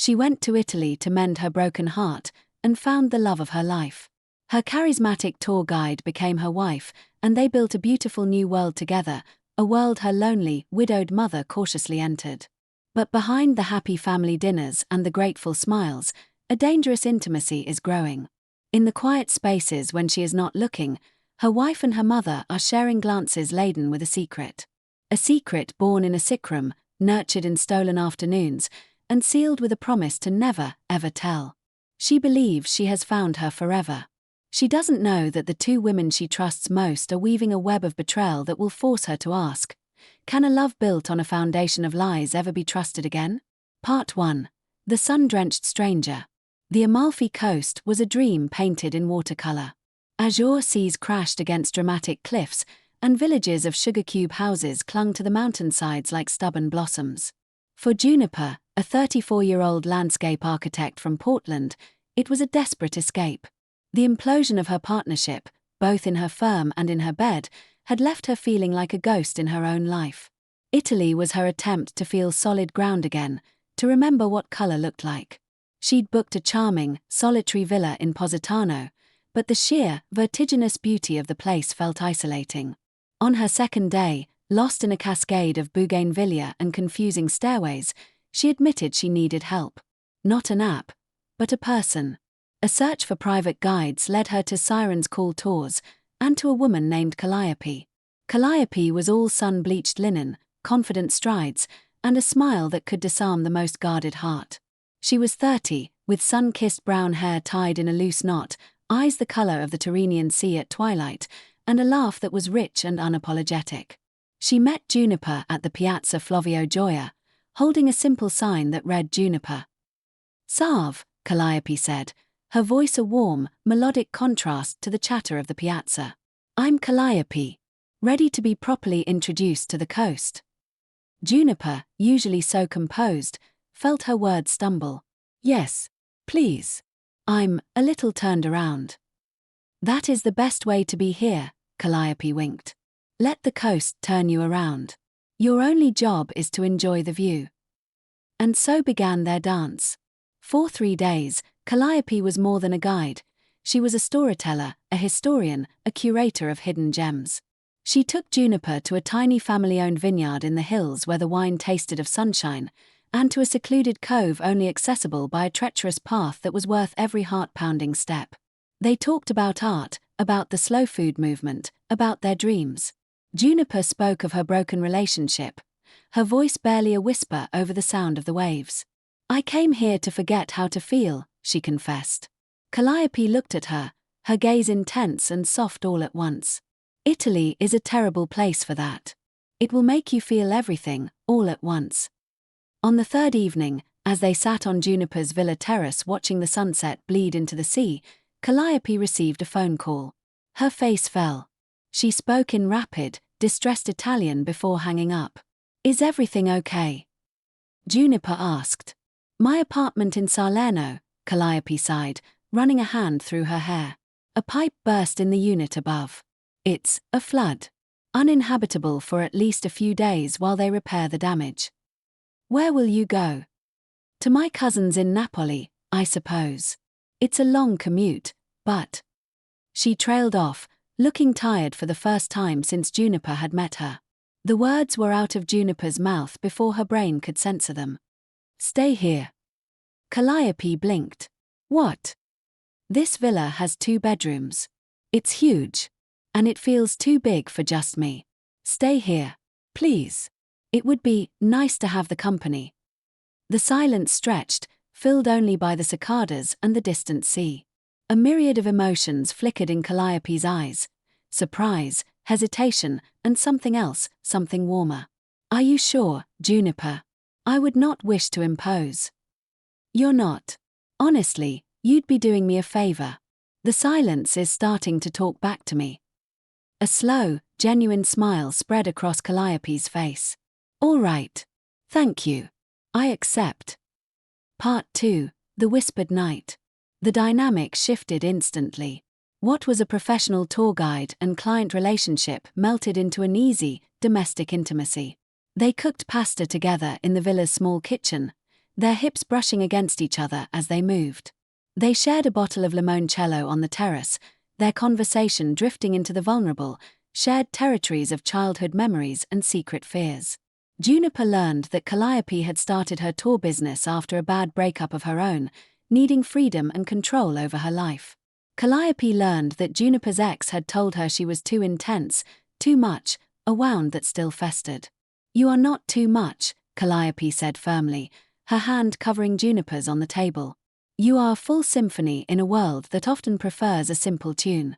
She went to Italy to mend her broken heart and found the love of her life. Her charismatic tour guide became her wife, and they built a beautiful new world together, a world her lonely, widowed mother cautiously entered. But behind the happy family dinners and the grateful smiles, a dangerous intimacy is growing. In the quiet spaces when she is not looking, her wife and her mother are sharing glances laden with a secret. A secret born in a sick room, nurtured in stolen afternoons, and sealed with a promise to never, ever tell. She believes she has found her forever. She doesn't know that the two women she trusts most are weaving a web of betrayal that will force her to ask, can a love built on a foundation of lies ever be trusted again? Part 1. The Sun-Drenched Stranger. The Amalfi Coast was a dream painted in watercolor. Azure seas crashed against dramatic cliffs, and villages of sugar cube houses clung to the mountainsides like stubborn blossoms. For Juniper, a 34-year-old landscape architect from Portland, it was a desperate escape. The implosion of her partnership, both in her firm and in her bed, had left her feeling like a ghost in her own life. Italy was her attempt to feel solid ground again, to remember what color looked like. She'd booked a charming, solitary villa in Positano, but the sheer, vertiginous beauty of the place felt isolating. On her second day, lost in a cascade of bougainvillea and confusing stairways, she admitted she needed help. Not an app, but a person. A search for private guides led her to Siren's Call tours, and to a woman named Calliope. Calliope was all sun-bleached linen, confident strides, and a smile that could disarm the most guarded heart. She was 30, with sun-kissed brown hair tied in a loose knot, eyes the color of the Tyrrhenian Sea at twilight, and a laugh that was rich and unapologetic. She met Juniper at the Piazza Flovio Gioia, holding a simple sign that read Juniper. "Salve," Calliope said, her voice a warm, melodic contrast to the chatter of the piazza. "I'm Calliope, ready to be properly introduced to the coast." Juniper, usually so composed, felt her words stumble. "Yes, please. I'm a little turned around." "That is the best way to be here," Calliope winked. "Let the coast turn you around. Your only job is to enjoy the view." And so began their dance. For 3 days, Calliope was more than a guide. She was a storyteller, a historian, a curator of hidden gems. She took Juniper to a tiny family-owned vineyard in the hills where the wine tasted of sunshine, and to a secluded cove only accessible by a treacherous path that was worth every heart-pounding step. They talked about art, about the slow food movement, about their dreams. Juniper spoke of her broken relationship, her voice barely a whisper over the sound of the waves. "I came here to forget how to feel," she confessed. Calliope looked at her, her gaze intense and soft all at once. "Italy is a terrible place for that. It will make you feel everything, all at once." On the third evening, as they sat on Juniper's villa terrace watching the sunset bleed into the sea, Calliope received a phone call. Her face fell. She spoke in rapid, distressed Italian before hanging up. "Is everything okay?" Juniper asked. "My apartment in Salerno," Calliope sighed, running a hand through her hair. A pipe burst in the unit above. "It's a flood. Uninhabitable for at least a few days while they repair the damage." "Where will you go?" "To my cousins in Napoli, I suppose. It's a long commute, but..." She trailed off, looking tired for the first time since Juniper had met her. The words were out of Juniper's mouth before her brain could censor them. "Stay here." Calliope blinked. "What?" "This villa has 2 bedrooms. It's huge. And it feels too big for just me. Stay here, please. It would be nice to have the company." The silence stretched, filled only by the cicadas and the distant sea. A myriad of emotions flickered in Calliope's eyes. Surprise, hesitation, and something else, something warmer. "Are you sure, Juniper? I would not wish to impose." "You're not. Honestly, you'd be doing me a favor. The silence is starting to talk back to me." A slow, genuine smile spread across Calliope's face. "All right. Thank you. I accept." Part 2. The Whispered Night. The dynamic shifted instantly. What was a professional tour guide and client relationship melted into an easy, domestic intimacy. They cooked pasta together in the villa's small kitchen, their hips brushing against each other as they moved. They shared a bottle of limoncello on the terrace, their conversation drifting into the vulnerable, shared territories of childhood memories and secret fears. Juniper learned that Calliope had started her tour business after a bad breakup of her own, needing freedom and control over her life. Calliope learned that Juniper's ex had told her she was too intense, too much, a wound that still festered. "You are not too much," Calliope said firmly, her hand covering Juniper's on the table. "You are a full symphony in a world that often prefers a simple tune."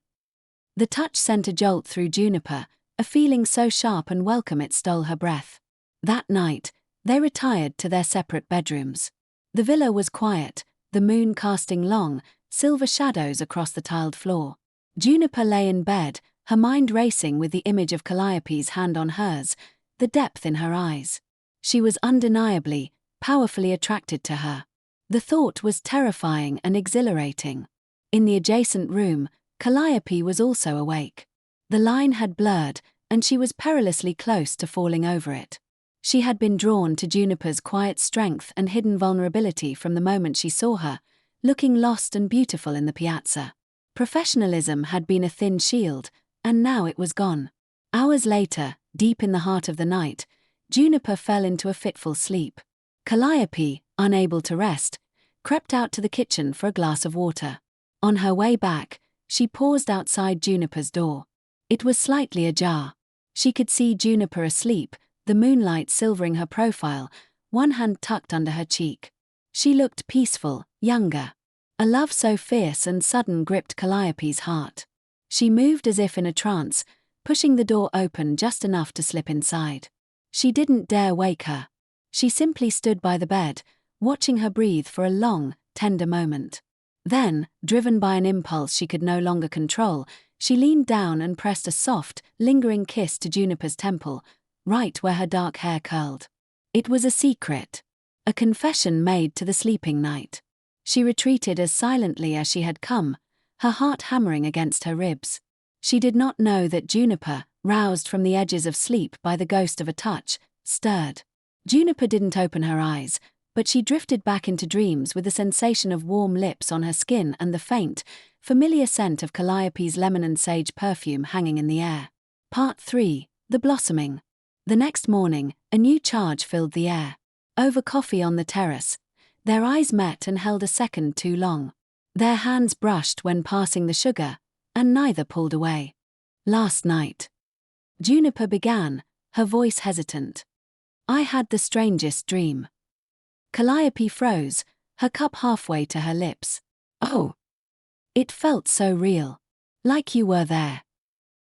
The touch sent a jolt through Juniper, a feeling so sharp and welcome it stole her breath. That night, they retired to their separate bedrooms. The villa was quiet, the moon casting long, silver shadows across the tiled floor. Juniper lay in bed, her mind racing with the image of Calliope's hand on hers, the depth in her eyes. She was undeniably, powerfully attracted to her. The thought was terrifying and exhilarating. In the adjacent room, Calliope was also awake. The line had blurred, and she was perilously close to falling over it. She had been drawn to Juniper's quiet strength and hidden vulnerability from the moment she saw her, looking lost and beautiful in the piazza. Professionalism had been a thin shield, and now it was gone. Hours later, deep in the heart of the night, Juniper fell into a fitful sleep. Calliope, unable to rest, crept out to the kitchen for a glass of water. On her way back, she paused outside Juniper's door. It was slightly ajar. She could see Juniper asleep, the moonlight silvering her profile, one hand tucked under her cheek. She looked peaceful, younger. A love so fierce and sudden gripped Calliope's heart. She moved as if in a trance, pushing the door open just enough to slip inside. She didn't dare wake her. She simply stood by the bed, watching her breathe for a long, tender moment. Then, driven by an impulse she could no longer control, she leaned down and pressed a soft, lingering kiss to Juniper's temple, right where her dark hair curled. It was a secret. A confession made to the sleeping night. She retreated as silently as she had come, her heart hammering against her ribs. She did not know that Juniper, roused from the edges of sleep by the ghost of a touch, stirred. Juniper didn't open her eyes, but she drifted back into dreams with the sensation of warm lips on her skin and the faint, familiar scent of Calliope's lemon and sage perfume hanging in the air. Part 3. The Blossoming. The next morning, a new charge filled the air. Over coffee on the terrace, their eyes met and held a second too long. Their hands brushed when passing the sugar, and neither pulled away. "Last night," Juniper began, her voice hesitant. "I had the strangest dream." Calliope froze, her cup halfway to her lips. "Oh." "It felt so real. Like you were there."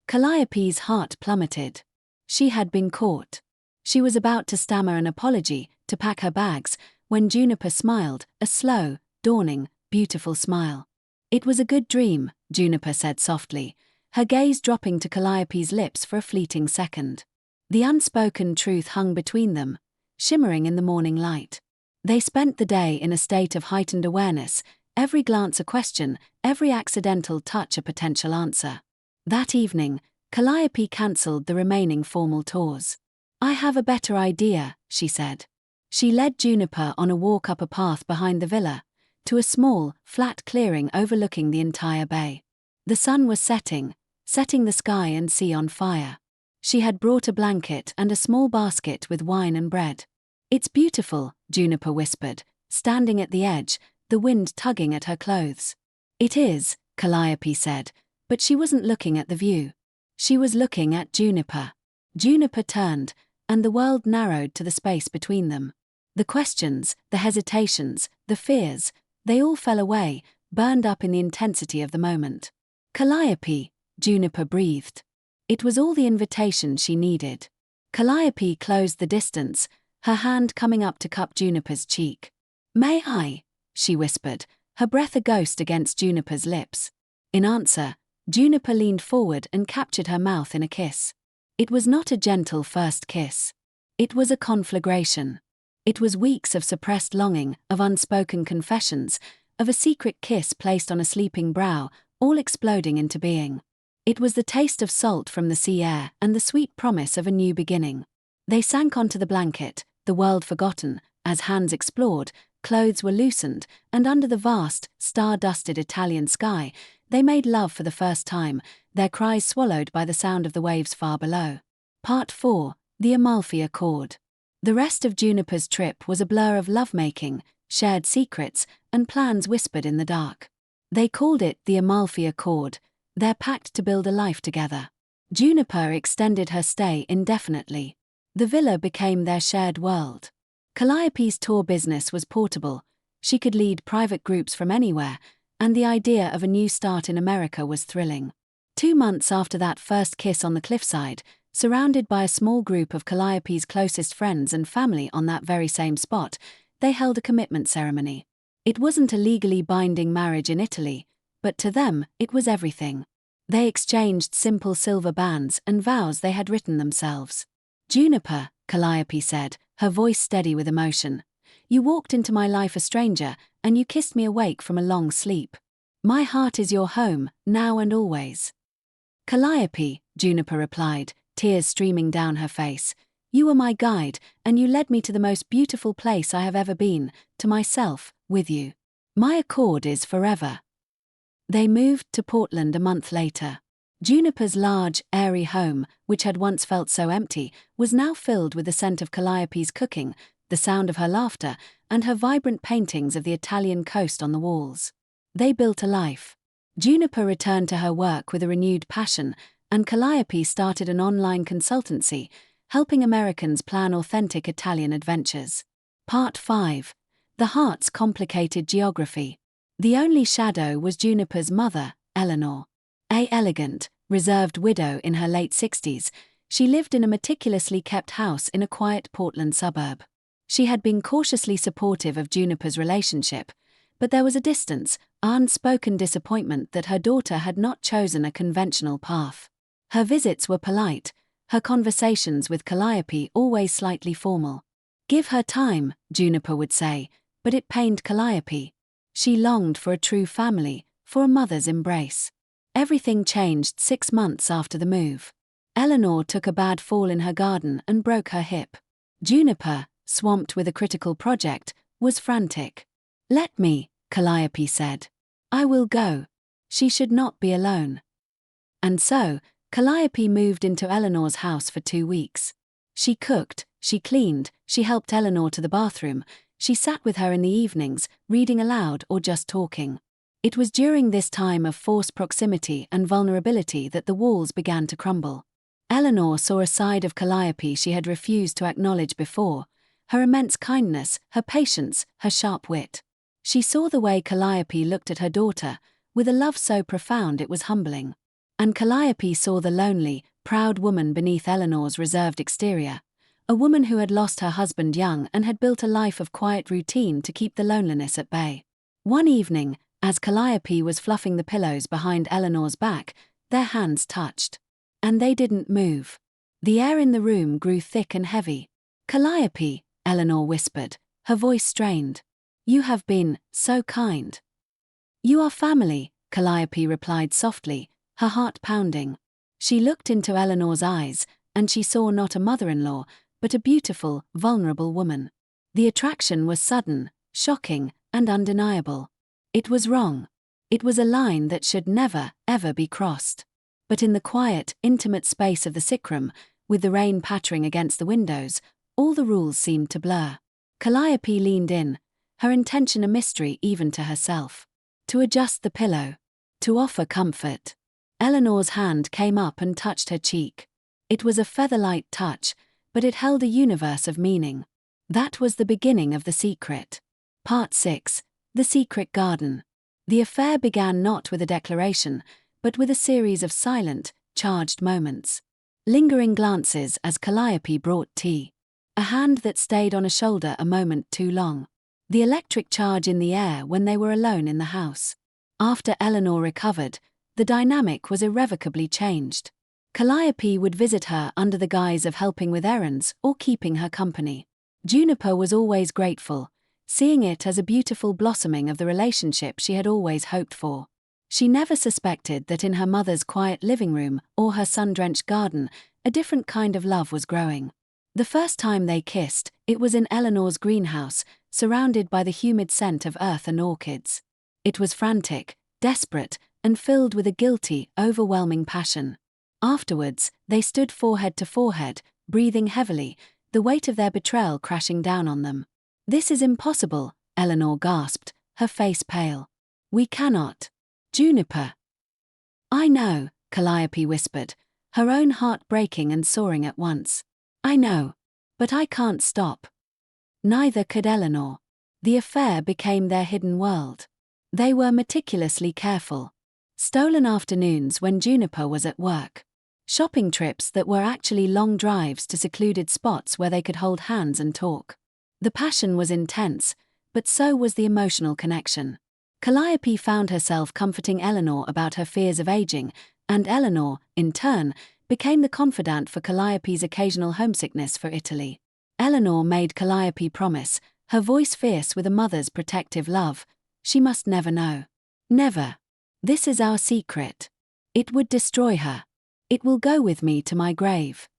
Calliope's heart plummeted. She had been caught. She was about to stammer an apology, to pack her bags, when Juniper smiled, a slow, dawning, beautiful smile. "It was a good dream," Juniper said softly, her gaze dropping to Calliope's lips for a fleeting second. The unspoken truth hung between them, shimmering in the morning light. They spent the day in a state of heightened awareness, every glance a question, every accidental touch a potential answer. That evening, Calliope cancelled the remaining formal tours. "I have a better idea," she said. She led Juniper on a walk up a path behind the villa, to a small, flat clearing overlooking the entire bay. The sun was setting the sky and sea on fire. She had brought a blanket and a small basket with wine and bread. "It's beautiful," Juniper whispered, standing at the edge, the wind tugging at her clothes. "It is," Calliope said, but she wasn't looking at the view. She was looking at Juniper. Juniper turned, and the world narrowed to the space between them. The questions, the hesitations, the fears, they all fell away, burned up in the intensity of the moment. "Calliope," Juniper breathed. It was all the invitation she needed. Calliope closed the distance, her hand coming up to cup Juniper's cheek. "May I?" she whispered, her breath a ghost against Juniper's lips. In answer, Juniper leaned forward and captured her mouth in a kiss. It was not a gentle first kiss. It was a conflagration. It was weeks of suppressed longing, of unspoken confessions, of a secret kiss placed on a sleeping brow, all exploding into being. It was the taste of salt from the sea air and the sweet promise of a new beginning. They sank onto the blanket, the world forgotten, As hands explored, clothes were loosened, and under the vast, star-dusted Italian sky, they made love for the first time, their cries swallowed by the sound of the waves far below. Part 4. The Amalfi Accord. The rest of Juniper's trip was a blur of lovemaking, shared secrets, and plans whispered in the dark. They called it the Amalfi Accord, their pact to build a life together. Juniper extended her stay indefinitely. The villa became their shared world. Calliope's tour business was portable. She could lead private groups from anywhere, and the idea of a new start in America was thrilling. 2 months after that first kiss on the cliffside, surrounded by a small group of Calliope's closest friends and family on that very same spot, they held a commitment ceremony. It wasn't a legally binding marriage in Italy, but to them, it was everything. They exchanged simple silver bands and vows they had written themselves. "Juniper," Calliope said, her voice steady with emotion, "you walked into my life a stranger, and you kissed me awake from a long sleep. My heart is your home, now and always." "Calliope," Juniper replied, tears streaming down her face, "you were my guide, and you led me to the most beautiful place I have ever been, to myself, with you. My accord is forever." They moved to Portland a month later. Juniper's large, airy home, which had once felt so empty, was now filled with the scent of Calliope's cooking, the sound of her laughter, and her vibrant paintings of the Italian coast on the walls. They built a life. Juniper returned to her work with a renewed passion, and Calliope started an online consultancy, helping Americans plan authentic Italian adventures. Part 5. The Heart's Complicated Geography. The only shadow was Juniper's mother, Eleanor. A elegant, reserved widow in her late 60s, she lived in a meticulously kept house in a quiet Portland suburb. She had been cautiously supportive of Juniper's relationship, but there was a distance, unspoken disappointment that her daughter had not chosen a conventional path. Her visits were polite, her conversations with Calliope always slightly formal. "Give her time," Juniper would say, but it pained Calliope. She longed for a true family, for a mother's embrace. Everything changed 6 months after the move. Eleanor took a bad fall in her garden and broke her hip. Juniper, swamped with a critical project, was frantic. "Let me," Calliope said. "I will go. She should not be alone." And so, Calliope moved into Eleanor's house for 2 weeks. She cooked, she cleaned, she helped Eleanor to the bathroom, she sat with her in the evenings, reading aloud or just talking. It was during this time of forced proximity and vulnerability that the walls began to crumble. Eleanor saw a side of Calliope she had refused to acknowledge before, her immense kindness, her patience, her sharp wit. She saw the way Calliope looked at her daughter, with a love so profound it was humbling. And Calliope saw the lonely, proud woman beneath Eleanor's reserved exterior, a woman who had lost her husband young and had built a life of quiet routine to keep the loneliness at bay. One evening, as Calliope was fluffing the pillows behind Eleanor's back, their hands touched. And they didn't move. The air in the room grew thick and heavy. "Calliope," Eleanor whispered, her voice strained. "You have been so kind." "You are family," Calliope replied softly, her heart pounding. She looked into Eleanor's eyes, and she saw not a mother-in-law, but a beautiful, vulnerable woman. The attraction was sudden, shocking, and undeniable. It was wrong. It was a line that should never, ever be crossed. But in the quiet, intimate space of the sick room, with the rain pattering against the windows, all the rules seemed to blur. Calliope leaned in, her intention a mystery even to herself. To adjust the pillow. To offer comfort. Eleanor's hand came up and touched her cheek. It was a feather-light touch, but it held a universe of meaning. That was the beginning of the secret. Part 6. The Secret Garden. The affair began not with a declaration, but with a series of silent, charged moments. Lingering glances as Calliope brought tea. A hand that stayed on a shoulder a moment too long. The electric charge in the air when they were alone in the house. After Eleanor recovered, the dynamic was irrevocably changed. Calliope would visit her under the guise of helping with errands or keeping her company. Juniper was always grateful, seeing it as a beautiful blossoming of the relationship she had always hoped for. She never suspected that in her mother's quiet living room or her sun-drenched garden, a different kind of love was growing. The first time they kissed, it was in Eleanor's greenhouse, surrounded by the humid scent of earth and orchids. It was frantic, desperate, and filled with a guilty, overwhelming passion. Afterwards, they stood forehead to forehead, breathing heavily, the weight of their betrayal crashing down on them. "This is impossible," Eleanor gasped, her face pale. "We cannot. Juniper." "I know," Calliope whispered, her own heart breaking and soaring at once. "I know. But I can't stop." Neither could Eleanor. The affair became their hidden world. They were meticulously careful. Stolen afternoons when Juniper was at work. Shopping trips that were actually long drives to secluded spots where they could hold hands and talk. The passion was intense, but so was the emotional connection. Calliope found herself comforting Eleanor about her fears of aging, and Eleanor, in turn, became the confidant for Calliope's occasional homesickness for Italy. Eleanor made Calliope promise, her voice fierce with a mother's protective love, she must never know. "Never. This is our secret. It would destroy her. It will go with me to my grave."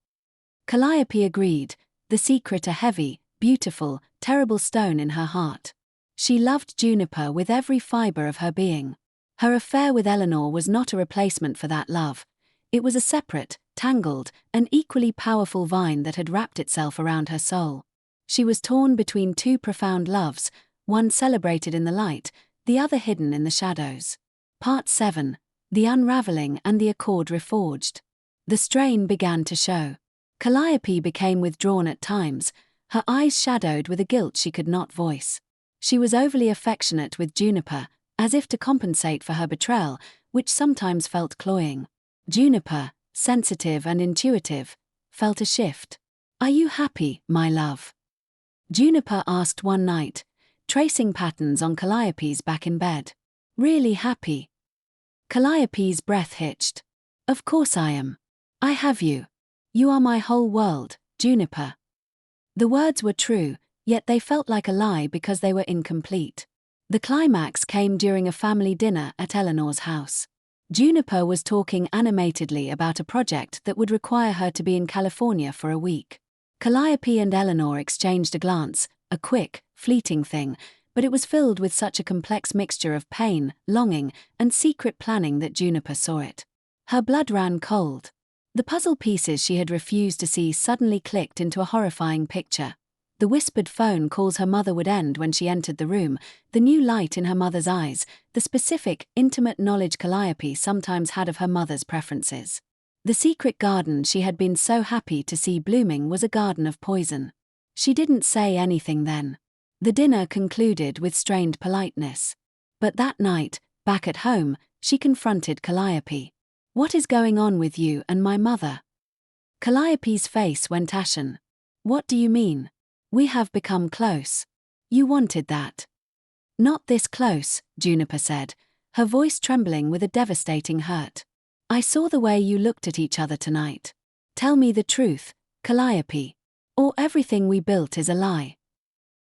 Calliope agreed, the secret a heavy, beautiful, terrible stone in her heart. She loved Juniper with every fiber of her being. Her affair with Eleanor was not a replacement for that love. It was a separate, tangled, and equally powerful vine that had wrapped itself around her soul. She was torn between two profound loves, one celebrated in the light, the other hidden in the shadows. Part 7. The Unraveling and the Accord Reforged. The strain began to show. Calliope became withdrawn at times, her eyes shadowed with a guilt she could not voice. She was overly affectionate with Juniper, as if to compensate for her betrayal, which sometimes felt cloying. Juniper, sensitive and intuitive, felt a shift. "Are you happy, my love?" Juniper asked one night, tracing patterns on Calliope's back in bed. "Really happy?" Calliope's breath hitched. "Of course I am. I have you. You are my whole world, Juniper." The words were true, yet they felt like a lie because they were incomplete. The climax came during a family dinner at Eleanor's house. Juniper was talking animatedly about a project that would require her to be in California for a week. Calliope and Eleanor exchanged a glance, a quick, fleeting thing, but it was filled with such a complex mixture of pain, longing, and secret planning that Juniper saw it. Her blood ran cold. The puzzle pieces she had refused to see suddenly clicked into a horrifying picture. The whispered phone calls her mother would end when she entered the room, the new light in her mother's eyes, the specific, intimate knowledge Calliope sometimes had of her mother's preferences. The secret garden she had been so happy to see blooming was a garden of poison. She didn't say anything then. The dinner concluded with strained politeness. But that night, back at home, she confronted Calliope. "What is going on with you and my mother?" Calliope's face went ashen. "What do you mean? We have become close. You wanted that." "Not this close," Juniper said, her voice trembling with a devastating hurt. "I saw the way you looked at each other tonight. Tell me the truth, Calliope, or everything we built is a lie."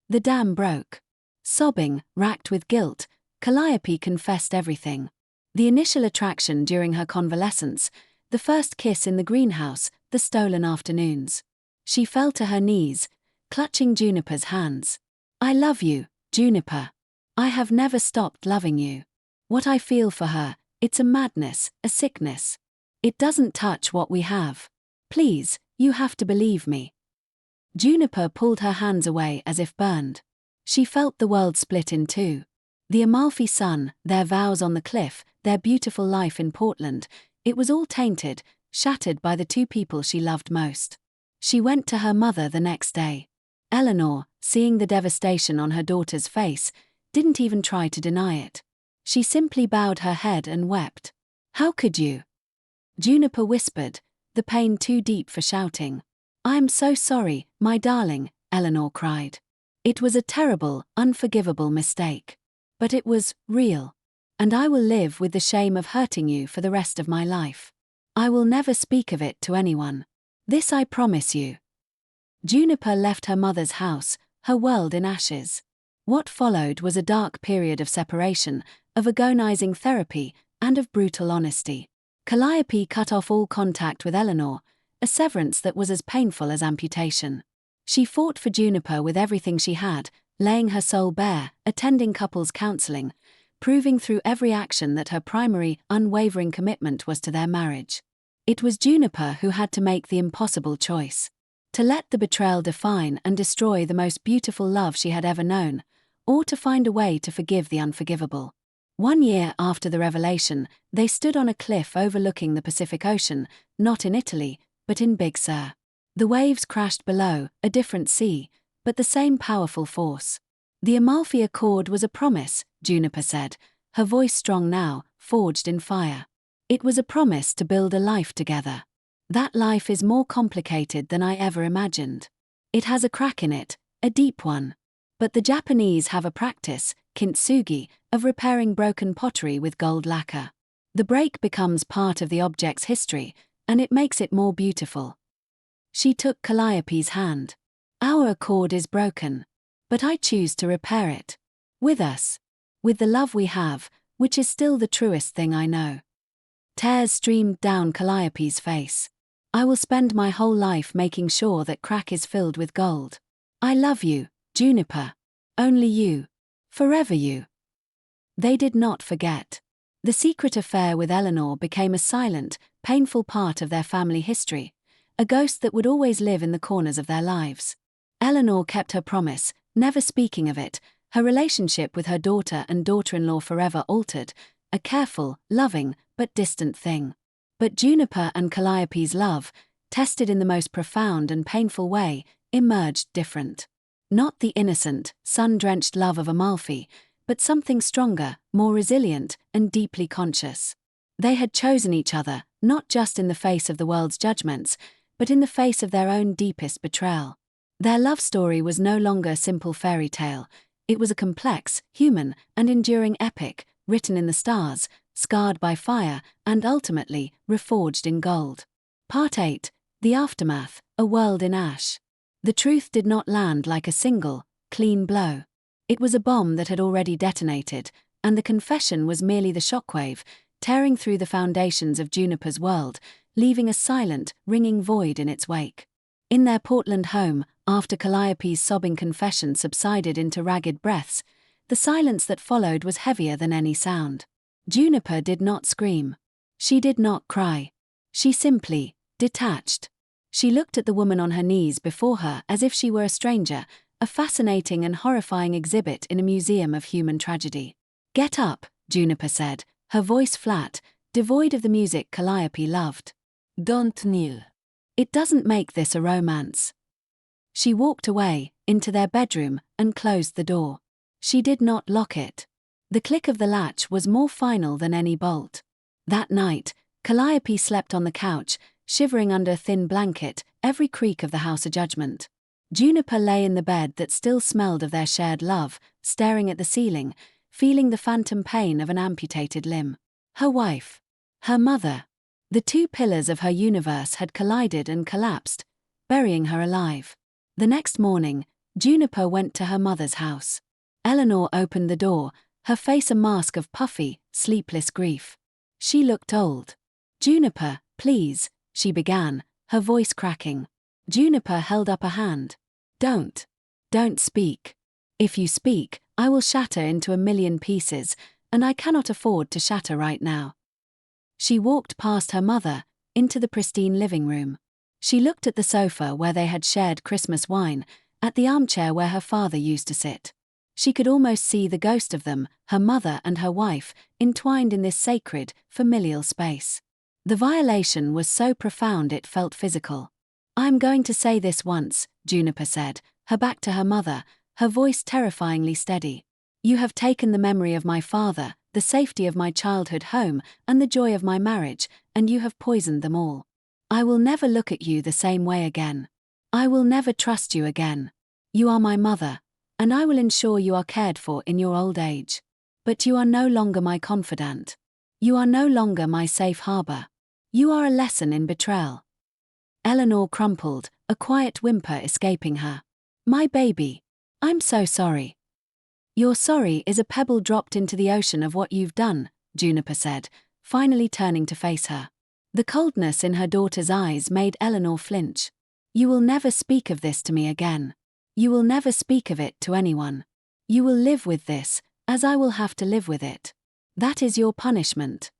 The dam broke. Sobbing, racked with guilt, Calliope confessed everything. The initial attraction during her convalescence, the first kiss in the greenhouse, the stolen afternoons. She fell to her knees, clutching Juniper's hands. "I love you, Juniper. I have never stopped loving you. What I feel for her, it's a madness, a sickness. It doesn't touch what we have. Please, you have to believe me." Juniper pulled her hands away as if burned. She felt the world split in two. The Amalfi Sun, their vows on the cliff, their beautiful life in Portland, it was all tainted, shattered by the two people she loved most. She went to her mother the next day. Eleanor, seeing the devastation on her daughter's face, didn't even try to deny it. She simply bowed her head and wept. "How could you?" Juniper whispered, the pain too deep for shouting. "I'm so sorry, my darling," Eleanor cried. "It was a terrible, unforgivable mistake. But it was real. And I will live with the shame of hurting you for the rest of my life. I will never speak of it to anyone. This I promise you." Juniper left her mother's house, her world in ashes. What followed was a dark period of separation, of agonizing therapy, and of brutal honesty. Calliope cut off all contact with Eleanor, a severance that was as painful as amputation. She fought for Juniper with everything she had, laying her soul bare, attending couples counseling, proving through every action that her primary, unwavering commitment was to their marriage. It was Juniper who had to make the impossible choice. To let the betrayal define and destroy the most beautiful love she had ever known, or to find a way to forgive the unforgivable. 1 year after the revelation, they stood on a cliff overlooking the Pacific Ocean, not in Italy, but in Big Sur. The waves crashed below, a different sea, but the same powerful force. The Amalfi Accord was a promise, Juniper said, her voice strong now, forged in fire. It was a promise to build a life together. That life is more complicated than I ever imagined. It has a crack in it, a deep one. But the Japanese have a practice, kintsugi, of repairing broken pottery with gold lacquer. The break becomes part of the object's history, and it makes it more beautiful. She took Calliope's hand. Our accord is broken, but I choose to repair it. With us. With the love we have, which is still the truest thing I know. Tears streamed down Calliope's face. I will spend my whole life making sure that crack is filled with gold. I love you, Juniper. Only you. Forever you. They did not forget. The secret affair with Eleanor became a silent, painful part of their family history, a ghost that would always live in the corners of their lives. Eleanor kept her promise, never speaking of it, her relationship with her daughter and daughter-in-law forever altered, a careful, loving, but distant thing. But Juniper and Calliope's love, tested in the most profound and painful way, emerged different. Not the innocent, sun-drenched love of Amalfi, but something stronger, more resilient, and deeply conscious. They had chosen each other, not just in the face of the world's judgments, but in the face of their own deepest betrayal. Their love story was no longer a simple fairy tale. It was a complex, human, and enduring epic, written in the stars, scarred by fire, and ultimately, reforged in gold. Part 8. The Aftermath, A World in Ash. The truth did not land like a single, clean blow. It was a bomb that had already detonated, and the confession was merely the shockwave, tearing through the foundations of Juniper's world, leaving a silent, ringing void in its wake. In their Portland home, after Calliope's sobbing confession subsided into ragged breaths, the silence that followed was heavier than any sound. Juniper did not scream. She did not cry. She simply detached. She looked at the woman on her knees before her as if she were a stranger, a fascinating and horrifying exhibit in a museum of human tragedy. "Get up," Juniper said, her voice flat, devoid of the music Calliope loved. "Don't kneel. It doesn't make this a romance." She walked away, into their bedroom, and closed the door. She did not lock it. The click of the latch was more final than any bolt. That night, Calliope slept on the couch, shivering under a thin blanket, every creak of the house a judgment. Juniper lay in the bed that still smelled of their shared love, staring at the ceiling, feeling the phantom pain of an amputated limb. Her wife. Her mother. The two pillars of her universe had collided and collapsed, burying her alive. The next morning, Juniper went to her mother's house. Eleanor opened the door, her face a mask of puffy, sleepless grief. She looked old. "Juniper, please," she began, her voice cracking. Juniper held up a hand. Don't speak. If you speak, I will shatter into a million pieces, and I cannot afford to shatter right now." She walked past her mother, into the pristine living room. She looked at the sofa where they had shared Christmas wine, at the armchair where her father used to sit. She could almost see the ghost of them, her mother and her wife, entwined in this sacred, familial space. The violation was so profound it felt physical. "I'm going to say this once," Juniper said, her back to her mother, her voice terrifyingly steady. "You have taken the memory of my father, the safety of my childhood home, and the joy of my marriage, and you have poisoned them all. I will never look at you the same way again. I will never trust you again. You are my mother, and I will ensure you are cared for in your old age. But you are no longer my confidant. You are no longer my safe harbor. You are a lesson in betrayal." Eleanor crumpled, a quiet whimper escaping her. "My baby. I'm so sorry." "Your sorry is a pebble dropped into the ocean of what you've done," Juniper said, finally turning to face her. The coldness in her daughter's eyes made Eleanor flinch. "You will never speak of this to me again. You will never speak of it to anyone. You will live with this, as I will have to live with it. That is your punishment."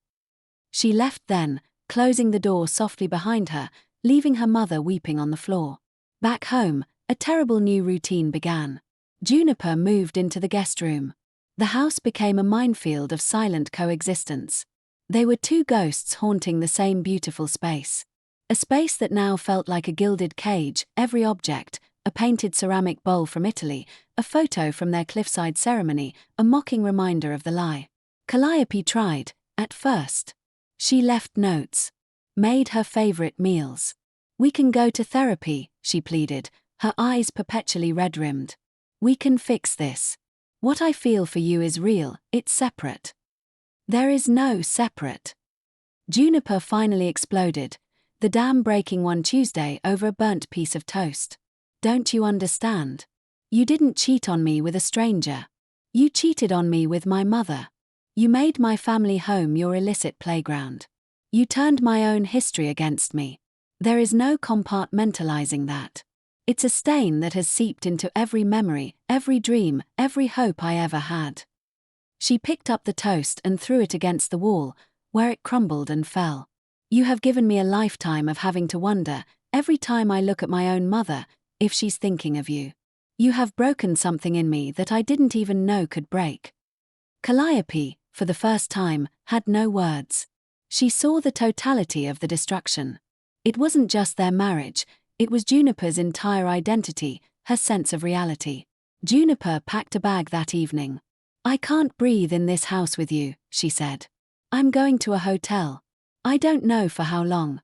She left then, closing the door softly behind her, leaving her mother weeping on the floor. Back home, a terrible new routine began. Juniper moved into the guest room. The house became a minefield of silent coexistence. They were two ghosts haunting the same beautiful space. A space that now felt like a gilded cage, every object, a painted ceramic bowl from Italy, a photo from their cliffside ceremony, a mocking reminder of the lie. Calliope tried, at first. She left notes. Made her favorite meals. "We can go to therapy," she pleaded, her eyes perpetually red-rimmed. "We can fix this. What I feel for you is real, it's separate." "There is no separate." Juniper finally exploded, the dam breaking one Tuesday over a burnt piece of toast. "Don't you understand? You didn't cheat on me with a stranger. You cheated on me with my mother. You made my family home your illicit playground. You turned my own history against me. There is no compartmentalizing that. It's a stain that has seeped into every memory, every dream, every hope I ever had." She picked up the toast and threw it against the wall, where it crumbled and fell. "You have given me a lifetime of having to wonder, every time I look at my own mother, if she's thinking of you. You have broken something in me that I didn't even know could break." Calliope, for the first time, had no words. She saw the totality of the destruction. It wasn't just their marriage, it was Juniper's entire identity, her sense of reality. Juniper packed a bag that evening. "I can't breathe in this house with you," she said. "I'm going to a hotel. I don't know for how long."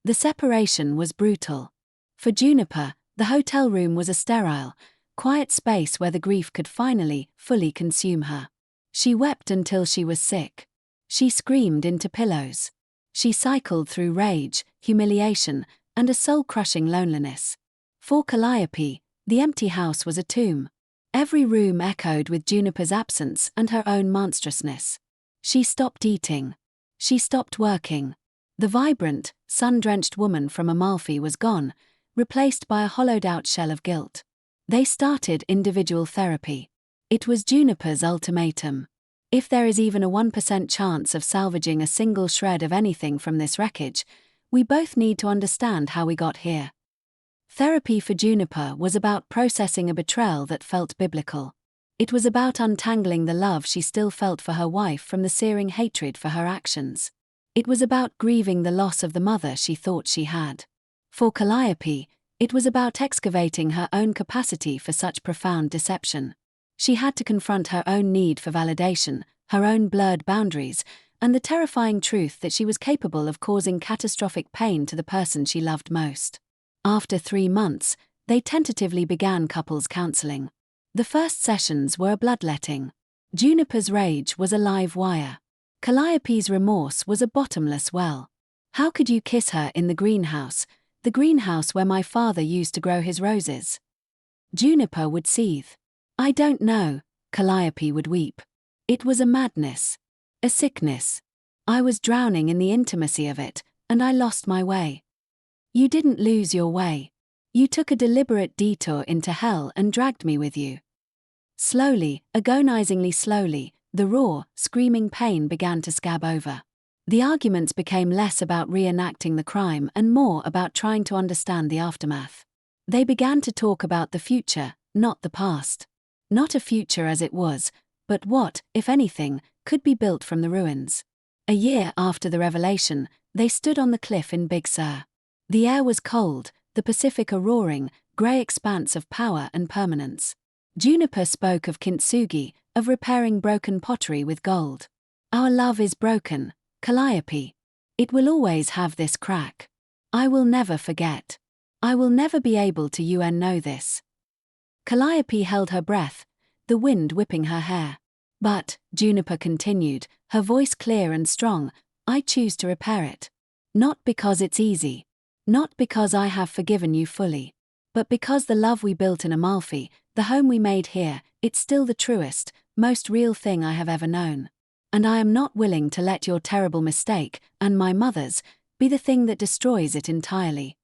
The separation was brutal. For Juniper, the hotel room was a sterile, quiet space where the grief could finally, fully consume her. She wept until she was sick. She screamed into pillows. She cycled through rage, humiliation, and a soul-crushing loneliness. For Calliope, the empty house was a tomb. Every room echoed with Juniper's absence and her own monstrousness. She stopped eating. She stopped working. The vibrant, sun-drenched woman from Amalfi was gone, replaced by a hollowed-out shell of guilt. They started individual therapy. It was Juniper's ultimatum. "If there is even a 1% chance of salvaging a single shred of anything from this wreckage, we both need to understand how we got here." Therapy for Juniper was about processing a betrayal that felt biblical. It was about untangling the love she still felt for her wife from the searing hatred for her actions. It was about grieving the loss of the mother she thought she had. For Calliope, it was about excavating her own capacity for such profound deception. She had to confront her own need for validation, her own blurred boundaries, and the terrifying truth that she was capable of causing catastrophic pain to the person she loved most. After 3 months, they tentatively began couples counseling. The first sessions were a bloodletting. Juniper's rage was a live wire. Calliope's remorse was a bottomless well. "How could you kiss her in the greenhouse where my father used to grow his roses?" Juniper would seethe. "I don't know," Calliope would weep. "It was a madness. A sickness. I was drowning in the intimacy of it, and I lost my way." "You didn't lose your way. You took a deliberate detour into hell and dragged me with you." Slowly, agonizingly slowly, the raw, screaming pain began to scab over. The arguments became less about reenacting the crime and more about trying to understand the aftermath. They began to talk about the future, not the past. Not a future as it was, but what, if anything, could be built from the ruins. A year after the revelation, they stood on the cliff in Big Sur. The air was cold, the Pacific a roaring, grey expanse of power and permanence. Juniper spoke of kintsugi, of repairing broken pottery with gold. "Our love is broken, Calliope. It will always have this crack. I will never forget. I will never be able to know this." Calliope held her breath, the wind whipping her hair. "But," Juniper continued, her voice clear and strong, "I choose to repair it. Not because it's easy. Not because I have forgiven you fully. But because the love we built in Amalfi, the home we made here, it's still the truest, most real thing I have ever known. And I am not willing to let your terrible mistake, and my mother's, be the thing that destroys it entirely.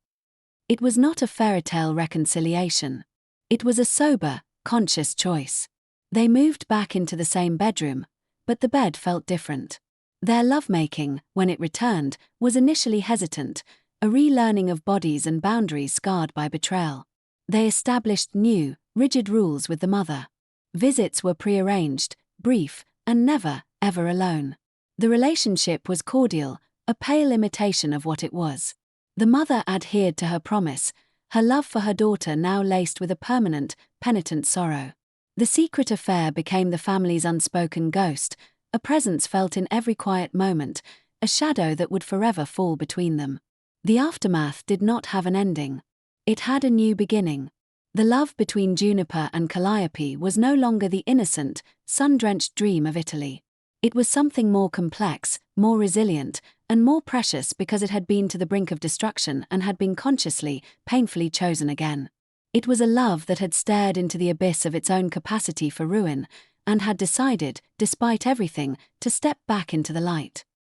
It was not a fairy tale reconciliation. It was a sober, conscious choice. They moved back into the same bedroom, but the bed felt different. Their lovemaking, when it returned, was initially hesitant, a relearning of bodies and boundaries scarred by betrayal. They established new, rigid rules with the mother. Visits were prearranged, brief, and never, ever alone. The relationship was cordial, a pale imitation of what it was. The mother adhered to her promise, her love for her daughter now laced with a permanent, penitent sorrow. The secret affair became the family's unspoken ghost, a presence felt in every quiet moment, a shadow that would forever fall between them. The aftermath did not have an ending. It had a new beginning. The love between Juniper and Calliope was no longer the innocent, sun-drenched dream of Italy. It was something more complex, more resilient, and more precious because it had been to the brink of destruction and had been consciously, painfully chosen again. It was a love that had stared into the abyss of its own capacity for ruin, and had decided, despite everything, to step back into the light.